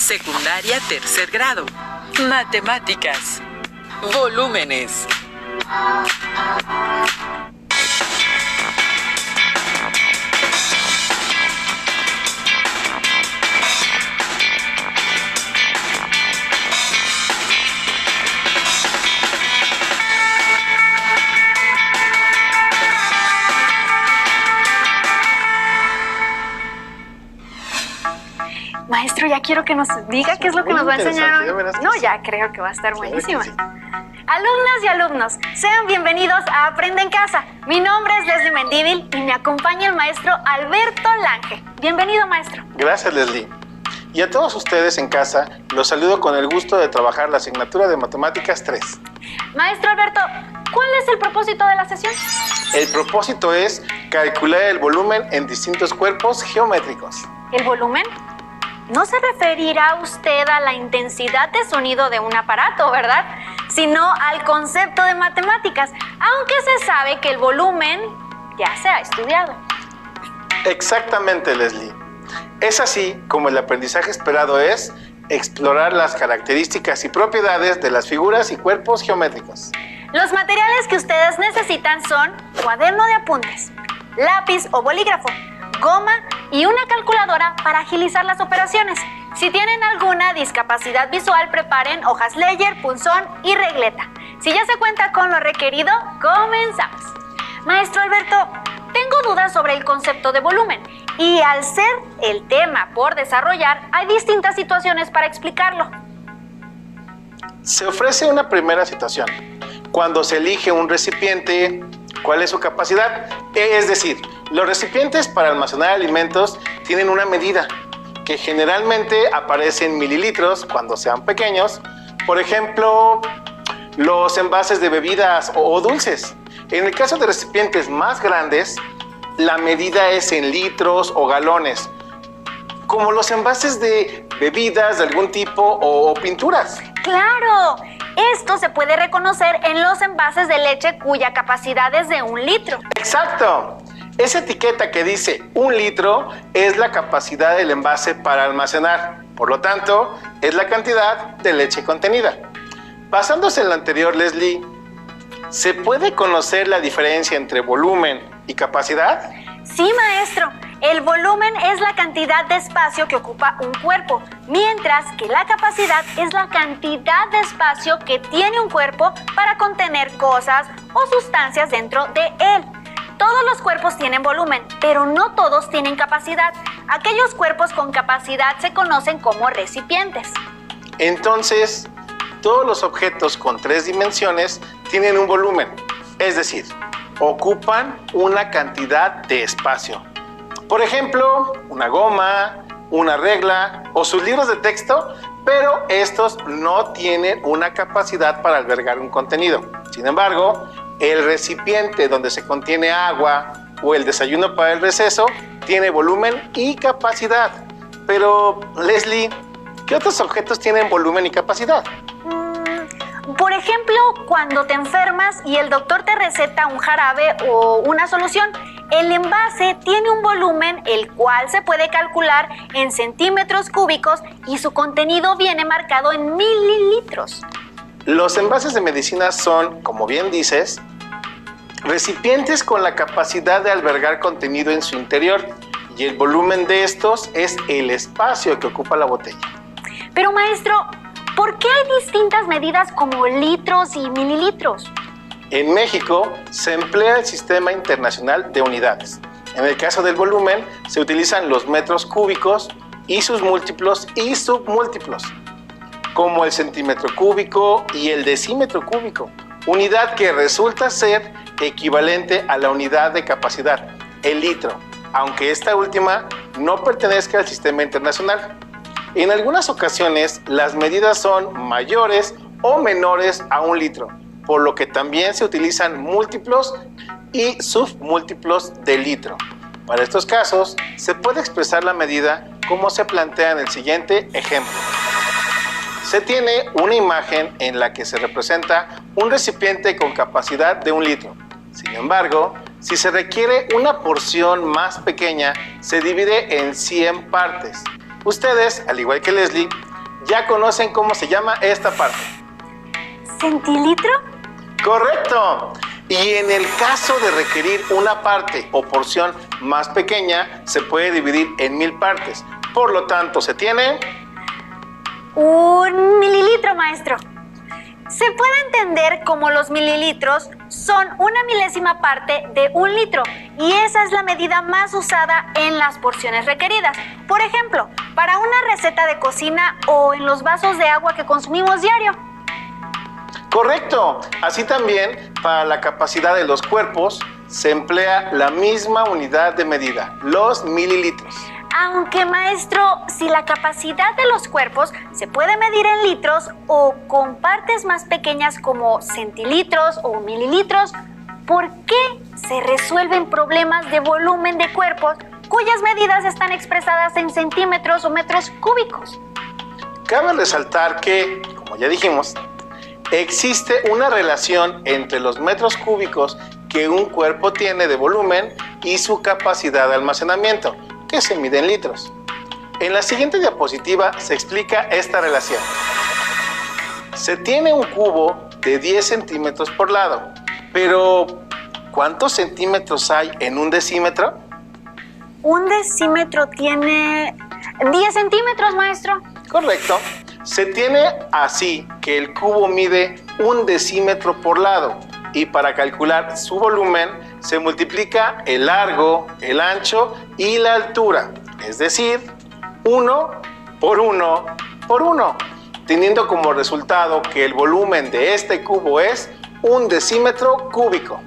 Secundaria tercer grado. Matemáticas. Volúmenes. Maestro, ya quiero que nos diga qué es lo que nos va a enseñar hoy. No, ya creo que va a estar buenísima. Alumnas y alumnos, sean bienvenidos a Aprende en Casa. Mi nombre es Leslie Mendívil y me acompaña el maestro Alberto Lange. Bienvenido, maestro. Gracias, Leslie. Y a todos ustedes en casa, los saludo con el gusto de trabajar la asignatura de Matemáticas 3. Maestro Alberto, ¿cuál es el propósito de la sesión? El propósito es calcular el volumen en distintos cuerpos geométricos. ¿El volumen? No se referirá usted a la intensidad de sonido de un aparato, ¿verdad? Sino al concepto de matemáticas, aunque se sabe que el volumen ya se ha estudiado. Exactamente, Leslie. Es así como el aprendizaje esperado es explorar las características y propiedades de las figuras y cuerpos geométricos. Los materiales que ustedes necesitan son cuaderno de apuntes, lápiz o bolígrafo, goma y una calculadora para agilizar las operaciones. Si tienen alguna discapacidad visual, preparen hojas Ledger, punzón y regleta. Si ya se cuenta con lo requerido, comenzamos. Maestro Alberto, tengo dudas sobre el concepto de volumen y al ser el tema por desarrollar, hay distintas situaciones para explicarlo. Se ofrece una primera situación, cuando se elige un recipiente. ¿Cuál es su capacidad? Es decir, los recipientes para almacenar alimentos tienen una medida que generalmente aparece en mililitros cuando sean pequeños. Por ejemplo, los envases de bebidas o dulces. En el caso de recipientes más grandes, la medida es en litros o galones, como los envases de bebidas de algún tipo o pinturas. ¡Claro! Esto se puede reconocer en los envases de leche cuya capacidad es de 1 litro. ¡Exacto! Esa etiqueta que dice 1 litro es la capacidad del envase para almacenar. Por lo tanto, es la cantidad de leche contenida. Basándose en lo anterior, Leslie, ¿se puede conocer la diferencia entre volumen y capacidad? Sí, maestro. El volumen es la cantidad de espacio que ocupa un cuerpo, mientras que la capacidad es la cantidad de espacio que tiene un cuerpo para contener cosas o sustancias dentro de él. Todos los cuerpos tienen volumen, pero no todos tienen capacidad. Aquellos cuerpos con capacidad se conocen como recipientes. Entonces, todos los objetos con 3 dimensiones tienen un volumen, es decir, ocupan una cantidad de espacio. Por ejemplo, una goma, una regla o sus libros de texto, pero estos no tienen una capacidad para albergar un contenido. Sin embargo, el recipiente donde se contiene agua o el desayuno para el receso tiene volumen y capacidad. Pero, Leslie, ¿qué otros objetos tienen volumen y capacidad? Por ejemplo, cuando te enfermas y el doctor te receta un jarabe o una solución, el envase tiene un volumen el cual se puede calcular en centímetros cúbicos y su contenido viene marcado en mililitros. Los envases de medicina son, como bien dices, recipientes con la capacidad de albergar contenido en su interior y el volumen de estos es el espacio que ocupa la botella. Pero maestro, ¿por qué hay distintas medidas como litros y mililitros? En México se emplea el Sistema Internacional de Unidades. En el caso del volumen se utilizan los metros cúbicos y sus múltiplos y submúltiplos, como el centímetro cúbico y el decímetro cúbico, unidad que resulta ser equivalente a la unidad de capacidad, el litro, aunque esta última no pertenezca al sistema internacional. En algunas ocasiones las medidas son mayores o menores a 1 litro, por lo que también se utilizan múltiplos y submúltiplos de litro. Para estos casos, se puede expresar la medida como se plantea en el siguiente ejemplo. Se tiene una imagen en la que se representa un recipiente con capacidad de 1 litro. Sin embargo, si se requiere una porción más pequeña, se divide en 100 partes. Ustedes, al igual que Leslie, ya conocen cómo se llama esta parte. ¿Centilitro? ¡Correcto! Y en el caso de requerir una parte o porción más pequeña, se puede dividir en 1000 partes. Por lo tanto, se tiene 1 mililitro, maestro. Se puede entender como los mililitros son una milésima parte de 1 litro y esa es la medida más usada en las porciones requeridas. Por ejemplo, para una receta de cocina o en los vasos de agua que consumimos diario. correcto. Así también, para la capacidad de los cuerpos, se emplea la misma unidad de medida, los mililitros. Aunque, maestro, si la capacidad de los cuerpos se puede medir en litros o con partes más pequeñas como centilitros o mililitros, ¿por qué se resuelven problemas de volumen de cuerpos cuyas medidas están expresadas en centímetros o metros cúbicos? Cabe resaltar que, como ya dijimos, existe una relación entre los metros cúbicos que un cuerpo tiene de volumen y su capacidad de almacenamiento, que se mide en litros. En la siguiente diapositiva se explica esta relación. Se tiene un cubo de 10 centímetros por lado, pero ¿cuántos centímetros hay en un decímetro? Un decímetro tiene 10 centímetros, maestro. Correcto. Se tiene así que el cubo mide 1 decímetro por lado y para calcular su volumen se multiplica el largo, el ancho y la altura, es decir, 1 por 1 por 1, teniendo como resultado que el volumen de este cubo es 1 decímetro cúbico.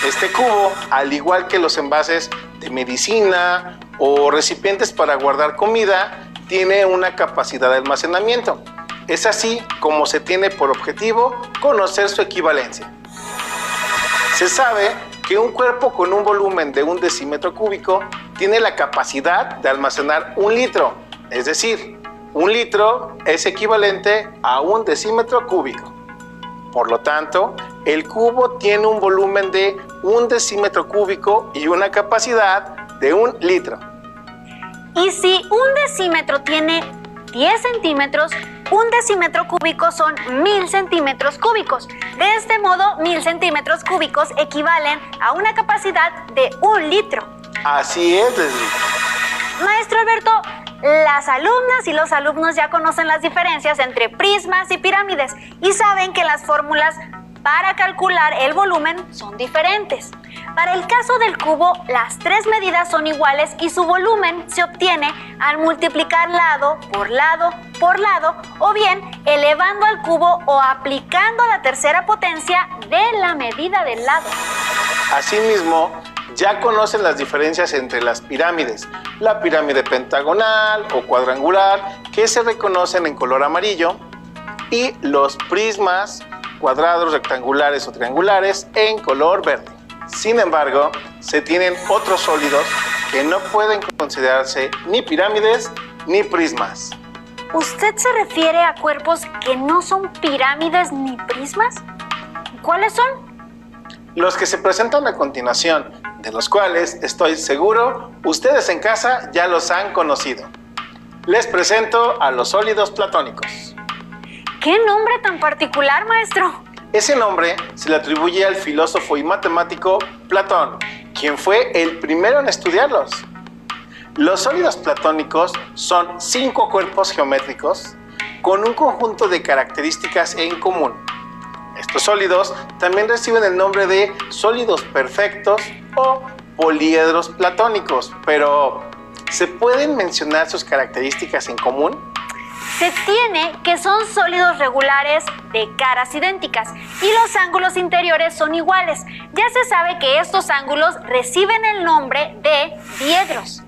Este cubo, al igual que los envases de medicina o recipientes para guardar comida, tiene una capacidad de almacenamiento. Es así como se tiene por objetivo conocer su equivalencia. Se sabe que un cuerpo con un volumen de 1 decímetro cúbico tiene la capacidad de almacenar 1 litro, es decir, 1 litro es equivalente a 1 decímetro cúbico. Por lo tanto, el cubo tiene un volumen de 1 decímetro cúbico y una capacidad de 1 litro. Y si un decímetro tiene 10 centímetros, un decímetro cúbico son 1000 centímetros cúbicos. De este modo, 1000 centímetros cúbicos equivalen a una capacidad de 1 litro. Así es, Leslie. Maestro Alberto, las alumnas y los alumnos ya conocen las diferencias entre prismas y pirámides y saben que las fórmulas para calcular el volumen son diferentes. Para el caso del cubo, las 3 medidas son iguales y su volumen se obtiene al multiplicar lado por lado por lado o bien elevando al cubo o aplicando la tercera potencia de la medida del lado. Asimismo, ya conocen las diferencias entre las pirámides, la pirámide pentagonal o cuadrangular, que se reconocen en color amarillo, y los prismas, cuadrados, rectangulares o triangulares en color verde. Sin embargo, se tienen otros sólidos que no pueden considerarse ni pirámides ni prismas. ¿Usted se refiere a cuerpos que no son pirámides ni prismas? ¿Cuáles son? Los que se presentan a continuación, de los cuales estoy seguro ustedes en casa ya los han conocido. Les presento a los sólidos platónicos. ¿Qué nombre tan particular, maestro? Ese nombre se le atribuye al filósofo y matemático Platón, quien fue el primero en estudiarlos. Los sólidos platónicos son 5 cuerpos geométricos con un conjunto de características en común. Estos sólidos también reciben el nombre de sólidos perfectos o poliedros platónicos, pero ¿se pueden mencionar sus características en común? Se tiene que son sólidos regulares de caras idénticas y los ángulos interiores son iguales. Ya se sabe que estos ángulos reciben el nombre de diedros.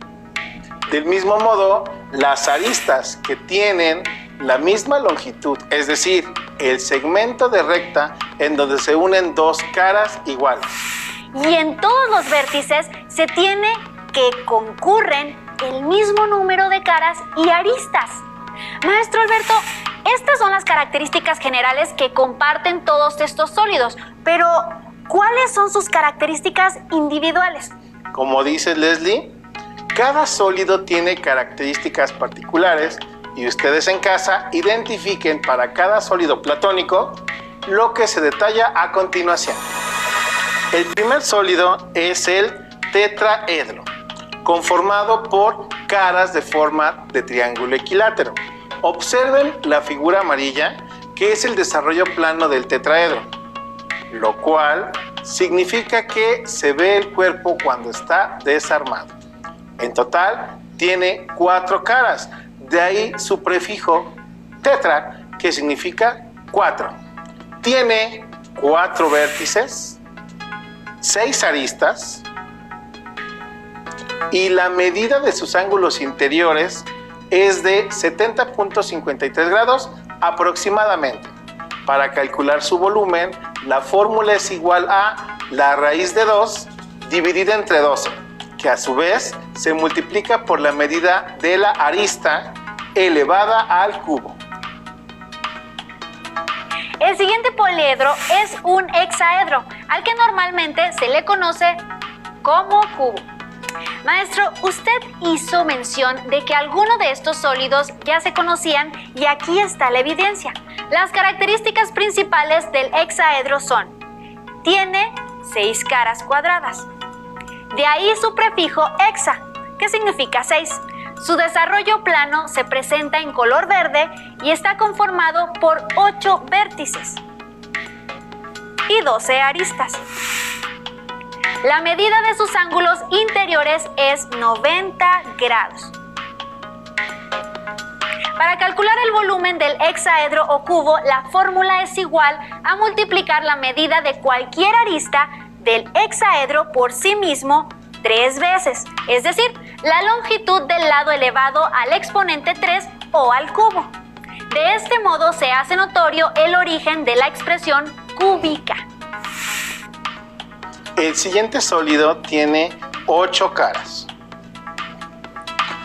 Del mismo modo, las aristas que tienen la misma longitud, es decir, el segmento de recta en donde se unen 2 caras iguales. Y en todos los vértices se tiene que concurren el mismo número de caras y aristas. Maestro Alberto, estas son las características generales que comparten todos estos sólidos, pero ¿cuáles son sus características individuales? Como dice Leslie, cada sólido tiene características particulares y ustedes en casa identifiquen para cada sólido platónico lo que se detalla a continuación. El primer sólido es el tetraedro, conformado por caras de forma de triángulo equilátero. Observen la figura amarilla, que es el desarrollo plano del tetraedro, lo cual significa que se ve el cuerpo cuando está desarmado. En total, tiene 4 caras, de ahí su prefijo tetra, que significa 4. Tiene 4 vértices, 6 aristas, y la medida de sus ángulos interiores es de 70.53 grados aproximadamente. Para calcular su volumen, la fórmula es igual a la raíz de 2 dividida entre 12, que a su vez se multiplica por la medida de la arista elevada al cubo. El siguiente poliedro es un hexaedro, al que normalmente se le conoce como cubo. Maestro, usted hizo mención de que algunos de estos sólidos ya se conocían y aquí está la evidencia. Las características principales del hexaedro son: tiene 6 caras cuadradas. De ahí su prefijo hexa, que significa 6. Su desarrollo plano se presenta en color verde y está conformado por 8 vértices y 12 aristas. La medida de sus ángulos interiores es 90 grados. Para calcular el volumen del hexaedro o cubo, la fórmula es igual a multiplicar la medida de cualquier arista del hexaedro por sí mismo 3 veces, es decir, la longitud del lado elevado al exponente 3 o al cubo. De este modo se hace notorio el origen de la expresión cúbica. El siguiente sólido tiene 8 caras,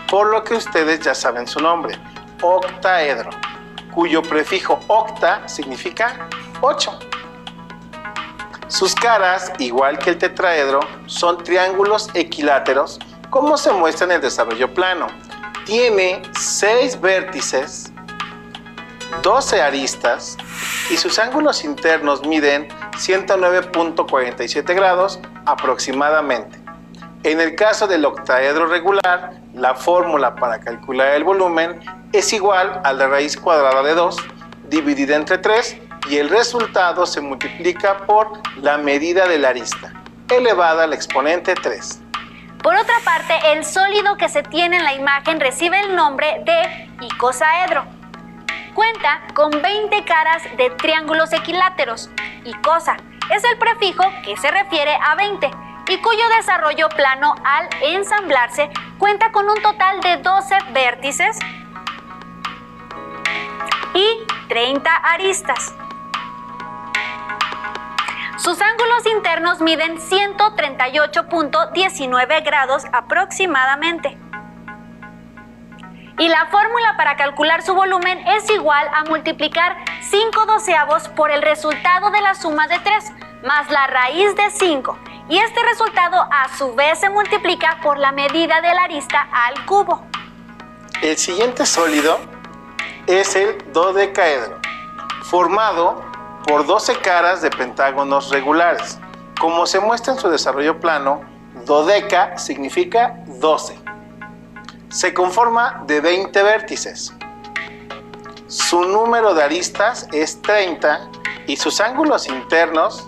por lo que ustedes ya saben su nombre, octaedro, cuyo prefijo octa significa 8. Sus caras, igual que el tetraedro, son triángulos equiláteros, como se muestra en el desarrollo plano. Tiene 6 vértices, 12 aristas y sus ángulos internos miden 109.47 grados aproximadamente. En el caso del octaedro regular, la fórmula para calcular el volumen es igual a la raíz cuadrada de 2 dividida entre 3 y el resultado se multiplica por la medida de la arista elevada al exponente 3. Por otra parte, el sólido que se tiene en la imagen recibe el nombre de icosaedro. Cuenta con 20 caras de triángulos equiláteros. Icosa es el prefijo que se refiere a 20 y cuyo desarrollo plano al ensamblarse cuenta con un total de 12 vértices y 30 aristas. Sus ángulos internos miden 138.19 grados aproximadamente. Y la fórmula para calcular su volumen es igual a multiplicar 5/12 por el resultado de la suma de 3 más la raíz de 5. Y este resultado a su vez se multiplica por la medida de la arista al cubo. El siguiente sólido es el dodecaedro, formado por 12 caras de pentágonos regulares. Como se muestra en su desarrollo plano, dodeca significa 12. Se conforma de 20 vértices. Su número de aristas es 30 y sus ángulos internos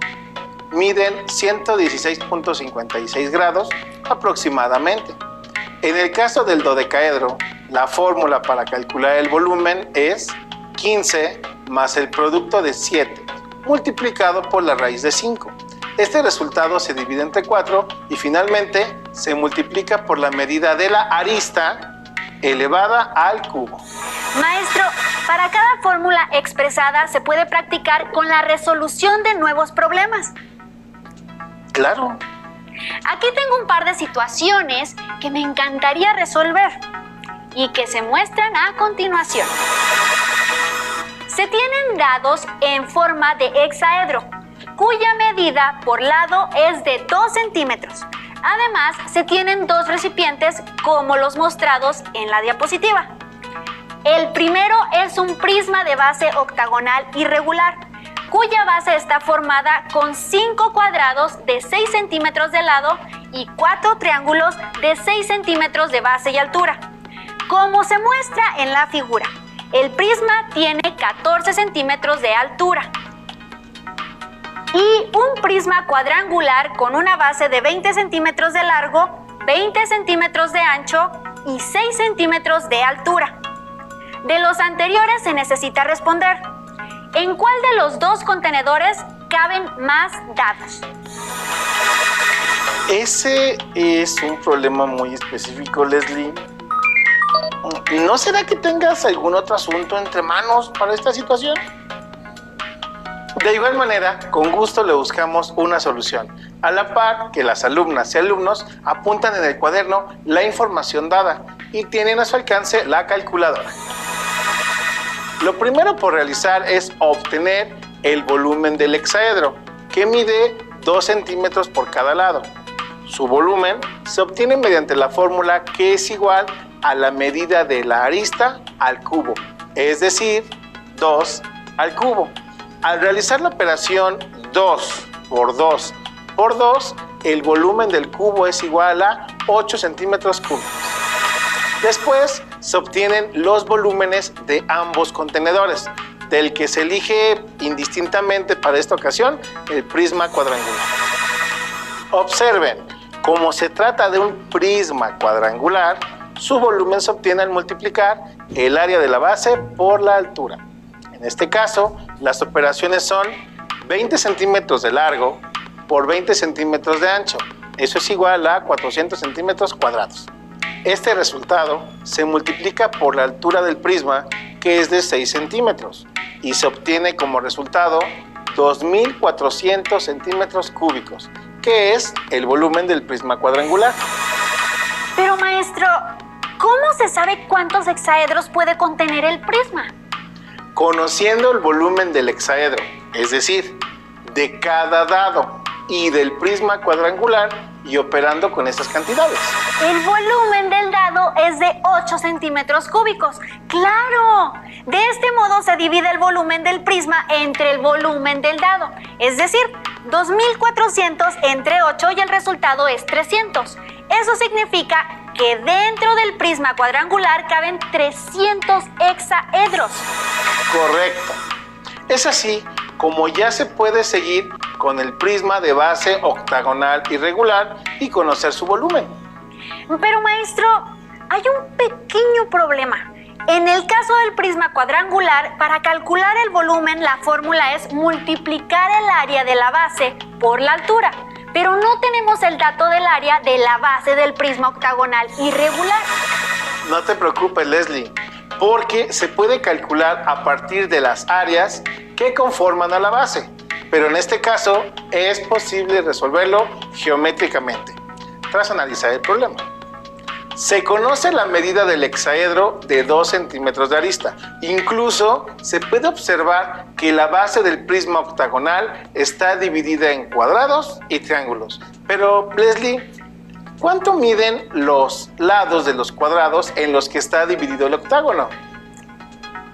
miden 116.56 grados aproximadamente. En el caso del dodecaedro, la fórmula para calcular el volumen es 15 más el producto de 7 multiplicado por la raíz de 5. Este resultado se divide entre 4 y finalmente se multiplica por la medida de la arista elevada al cubo. Maestro, para cada fórmula expresada se puede practicar con la resolución de nuevos problemas. Claro. Aquí tengo un par de situaciones que me encantaría resolver y que se muestran a continuación. Se tienen dados en forma de hexaedro, cuya medida por lado es de 2 centímetros. Además, se tienen 2 recipientes como los mostrados en la diapositiva. El primero es un prisma de base octagonal irregular, cuya base está formada con 5 cuadrados de 6 centímetros de lado y 4 triángulos de 6 centímetros de base y altura. Como se muestra en la figura, el prisma tiene 14 centímetros de altura. Y un prisma cuadrangular con una base de 20 centímetros de largo, 20 centímetros de ancho y 6 centímetros de altura. De los anteriores se necesita responder: ¿en cuál de los dos contenedores caben más dados? Ese es un problema muy específico, Leslie. ¿No será que tengas algún otro asunto entre manos para esta situación? De igual manera, con gusto le buscamos una solución, a la par que las alumnas y alumnos apuntan en el cuaderno la información dada y tienen a su alcance la calculadora. Lo primero por realizar es obtener el volumen del hexaedro, que mide 2 centímetros por cada lado. Su volumen se obtiene mediante la fórmula que es igual a la medida de la arista al cubo, es decir, 2 al cubo. Al realizar la operación 2 por 2 por 2, el volumen del cubo es igual a 8 centímetros cúbicos. Después se obtienen los volúmenes de ambos contenedores, del que se elige indistintamente para esta ocasión el prisma cuadrangular. Observen, como se trata de un prisma cuadrangular, su volumen se obtiene al multiplicar el área de la base por la altura. En este caso, las operaciones son 20 centímetros de largo por 20 centímetros de ancho. Eso es igual a 400 centímetros cuadrados. Este resultado se multiplica por la altura del prisma, que es de 6 centímetros, y se obtiene como resultado 2.400 centímetros cúbicos, que es el volumen del prisma cuadrangular. Pero maestro, ¿cómo se sabe cuántos hexaedros puede contener el prisma? Conociendo el volumen del hexaedro, es decir, de cada dado y del prisma cuadrangular, y operando con esas cantidades. El volumen del dado es de 8 centímetros cúbicos. ¡Claro! De este modo se divide el volumen del prisma entre el volumen del dado, es decir, 2.400 entre 8 y el resultado es 300. Eso significa que dentro del prisma cuadrangular caben 300 hexaedros. Correcto. Es así como ya se puede seguir con el prisma de base octagonal irregular y conocer su volumen. Pero maestro, hay un pequeño problema. En el caso del prisma cuadrangular, para calcular el volumen, la fórmula es multiplicar el área de la base por la altura. Pero no tenemos el dato del área de la base del prisma octagonal irregular. No te preocupes, Leslie, porque se puede calcular a partir de las áreas que conforman a la base. Pero en este caso es posible resolverlo geométricamente, tras analizar el problema. Se conoce la medida del hexaedro de 2 centímetros de arista. Incluso se puede observar que la base del prisma octagonal está dividida en cuadrados y triángulos. Pero, Leslie, ¿cuánto miden los lados de los cuadrados en los que está dividido el octágono?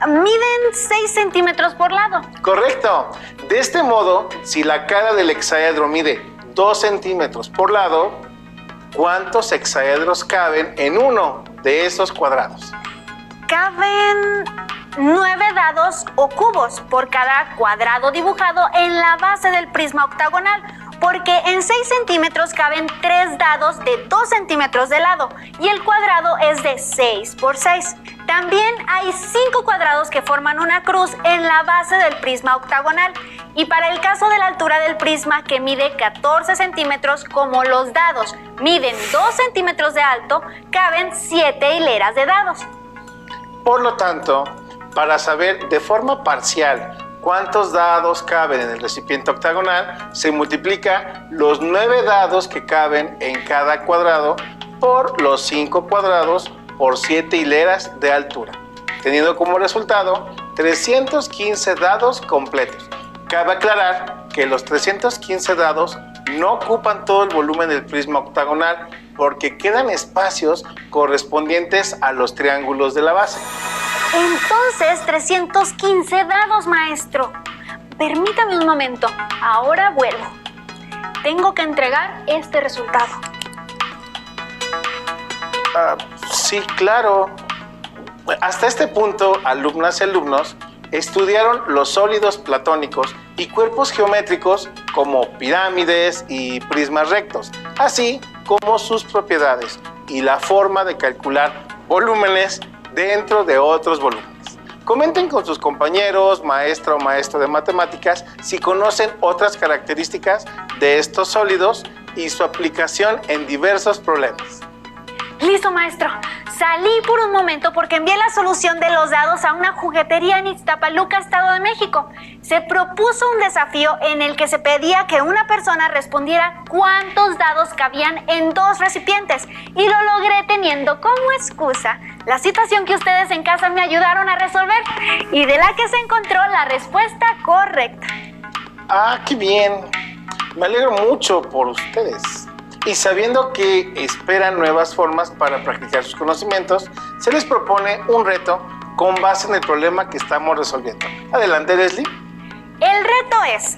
Miden 6 centímetros por lado. Correcto. De este modo, si la cara del hexaedro mide 2 centímetros por lado, ¿cuántos hexaedros caben en uno de esos cuadrados? Caben 9 dados o cubos por cada cuadrado dibujado en la base del prisma octagonal, porque en 6 centímetros caben 3 dados de 2 centímetros de lado y el cuadrado es de 6 por 6. También hay 5 cuadrados que forman una cruz en la base del prisma octagonal. Y para el caso de la altura del prisma, que mide 14 centímetros, como los dados miden 2 centímetros de alto, caben 7 hileras de dados. Por lo tanto, para saber de forma parcial cuántos dados caben en el recipiente octagonal, se multiplica los 9 dados que caben en cada cuadrado por los 5 cuadrados por 7 hileras de altura, teniendo como resultado 315 dados completos. Cabe aclarar que los 315 dados no ocupan todo el volumen del prisma octagonal porque quedan espacios correspondientes a los triángulos de la base. Entonces, 315 dados, maestro. Permítame un momento. Ahora vuelvo. Tengo que entregar este resultado. Sí, claro. Hasta este punto, alumnas y alumnos estudiaron los sólidos platónicos y cuerpos geométricos como pirámides y prismas rectos, así como sus propiedades y la forma de calcular volúmenes dentro de otros volúmenes. Comenten con sus compañeros, maestra o maestro de matemáticas, si conocen otras características de estos sólidos y su aplicación en diversos problemas. Listo, maestro. Salí por un momento porque envié la solución de los dados a una juguetería en Iztapaluca, Estado de México. Se propuso un desafío en el que se pedía que una persona respondiera cuántos dados cabían en 2 recipientes y lo logré teniendo como excusa la situación que ustedes en casa me ayudaron a resolver y de la que se encontró la respuesta correcta. ¡Ah, qué bien! Me alegro mucho por ustedes. Y sabiendo que esperan nuevas formas para practicar sus conocimientos, se les propone un reto con base en el problema que estamos resolviendo. Adelante, Leslie. El reto es,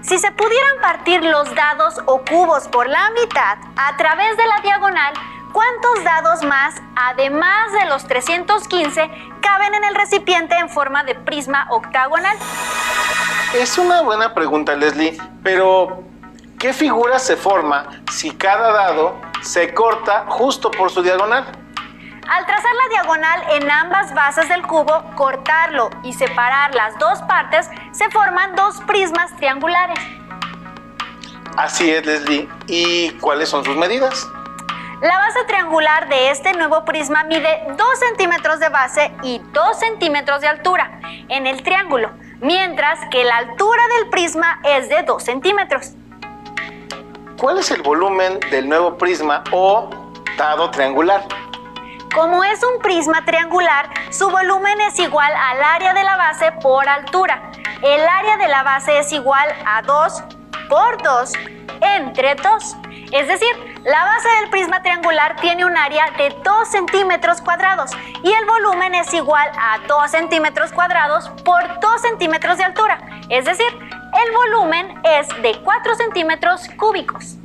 si se pudieran partir los dados o cubos por la mitad a través de la diagonal, ¿cuántos dados más, además de los 315, caben en el recipiente en forma de prisma octagonal? Es una buena pregunta, Leslie, pero ¿qué figura se forma si cada dado se corta justo por su diagonal? Al trazar la diagonal en ambas bases del cubo, cortarlo y separar las 2 partes, se forman 2 prismas triangulares. Así es, Leslie. ¿Y cuáles son sus medidas? La base triangular de este nuevo prisma mide 2 centímetros de base y 2 centímetros de altura en el triángulo, mientras que la altura del prisma es de 2 centímetros. ¿Cuál es el volumen del nuevo prisma o dado triangular? Como es un prisma triangular, su volumen es igual al área de la base por altura. El área de la base es igual a 2 por 2 entre 2. Es decir, la base del prisma triangular tiene un área de 2 centímetros cuadrados y el volumen es igual a 2 centímetros cuadrados por 2 centímetros de altura. Es decir, el volumen es de 4 centímetros cúbicos.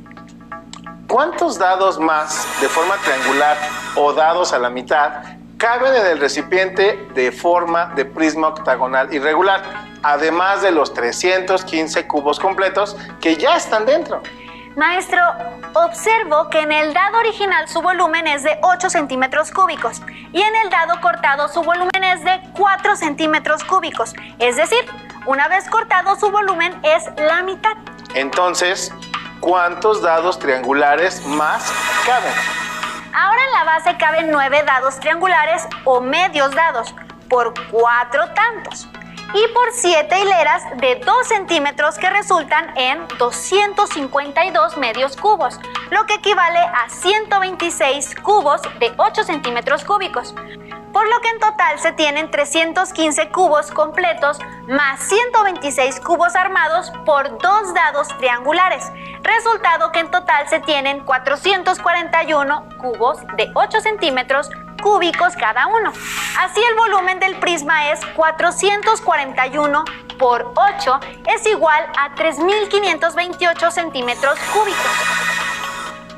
¿Cuántos dados más de forma triangular o dados a la mitad caben en el recipiente de forma de prisma octagonal irregular, además de los 315 cubos completos que ya están dentro? Maestro, observo que en el dado original su volumen es de 8 centímetros cúbicos y en el dado cortado su volumen es de 4 centímetros cúbicos. Es decir, una vez cortado su volumen es la mitad. Entonces, ¿cuántos dados triangulares más caben? Ahora en la base caben 9 dados triangulares o medios dados por 4 tantos y por 7 hileras de 2 centímetros que resultan en 252 medios cubos, lo que equivale a 126 cubos de 8 centímetros cúbicos. Por lo que en total se tienen 315 cubos completos más 126 cubos armados por 2 dados triangulares. Resultado que en total se tienen 441 cubos de 8 centímetros cúbicos cada uno. Así el volumen del prisma es 441 por 8 es igual a 3.528 centímetros cúbicos.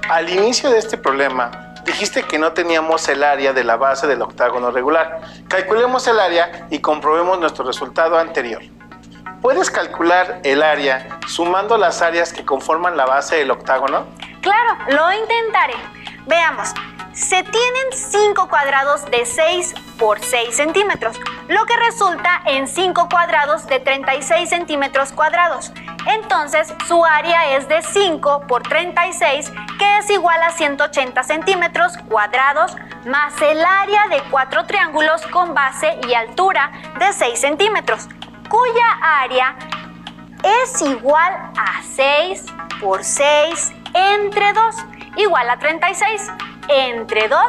Al inicio de este problema, dijiste que no teníamos el área de la base del octágono regular. Calculemos el área y comprobemos nuestro resultado anterior. ¿Puedes calcular el área sumando las áreas que conforman la base del octágono? Claro, lo intentaré. Veamos. Se tienen 5 cuadrados de 6 por 6 centímetros, lo que resulta en 5 cuadrados de 36 centímetros cuadrados. Entonces, su área es de 5 por 36, que es igual a 180 centímetros cuadrados, más el área de 4 triángulos con base y altura de 6 centímetros, cuya área es igual a 6 por 6 entre 2, igual a 36. Entre 2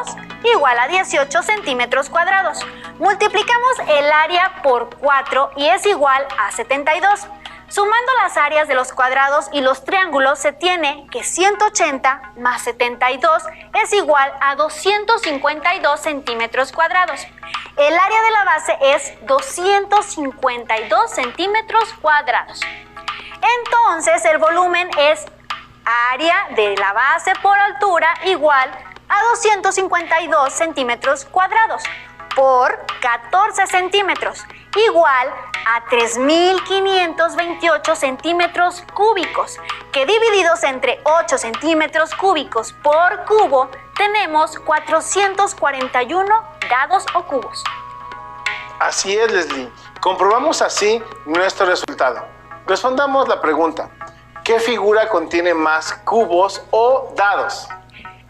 igual a 18 centímetros cuadrados. Multiplicamos el área por 4 y es igual a 72. Sumando las áreas de los cuadrados y los triángulos se tiene que 180 más 72 es igual a 252 centímetros cuadrados. El área de la base es 252 centímetros cuadrados. Entonces el volumen es área de la base por altura igual a 252 centímetros cuadrados por 14 centímetros igual a 3.528 centímetros cúbicos, que divididos entre 8 centímetros cúbicos por cubo tenemos 441 dados o cubos. Así es, Leslie. Comprobamos así nuestro resultado. Respondamos la pregunta. ¿Qué figura contiene más cubos o dados?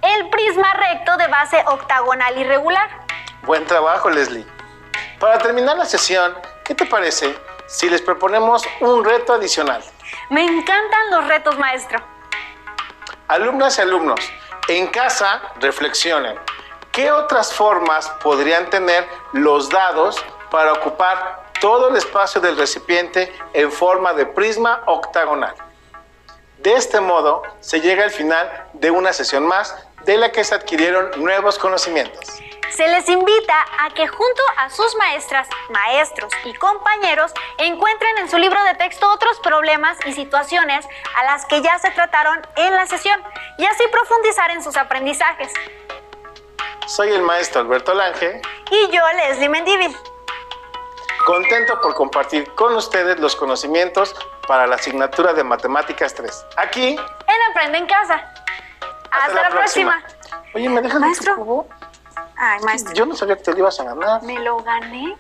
El prisma recto de base octagonal irregular. Buen trabajo, Leslie. Para terminar la sesión, ¿qué te parece si les proponemos un reto adicional? Me encantan los retos, maestro. Alumnas y alumnos, en casa reflexionen. ¿Qué otras formas podrían tener los dados para ocupar todo el espacio del recipiente en forma de prisma octagonal? De este modo, se llega al final de una sesión más de la que se adquirieron nuevos conocimientos. Se les invita a que junto a sus maestras, maestros y compañeros encuentren en su libro de texto otros problemas y situaciones a las que ya se trataron en la sesión y así profundizar en sus aprendizajes. Soy el maestro Alberto Lange Y yo, Leslie Mendívil. Contento por compartir con ustedes los conocimientos para la asignatura de Matemáticas 3. Aquí En Aprende en Casa. Hasta la próxima. Oye, ¿me dejas Maestro. tu cubo? Ay, maestro. Yo no sabía que te lo ibas a ganar. Me lo gané.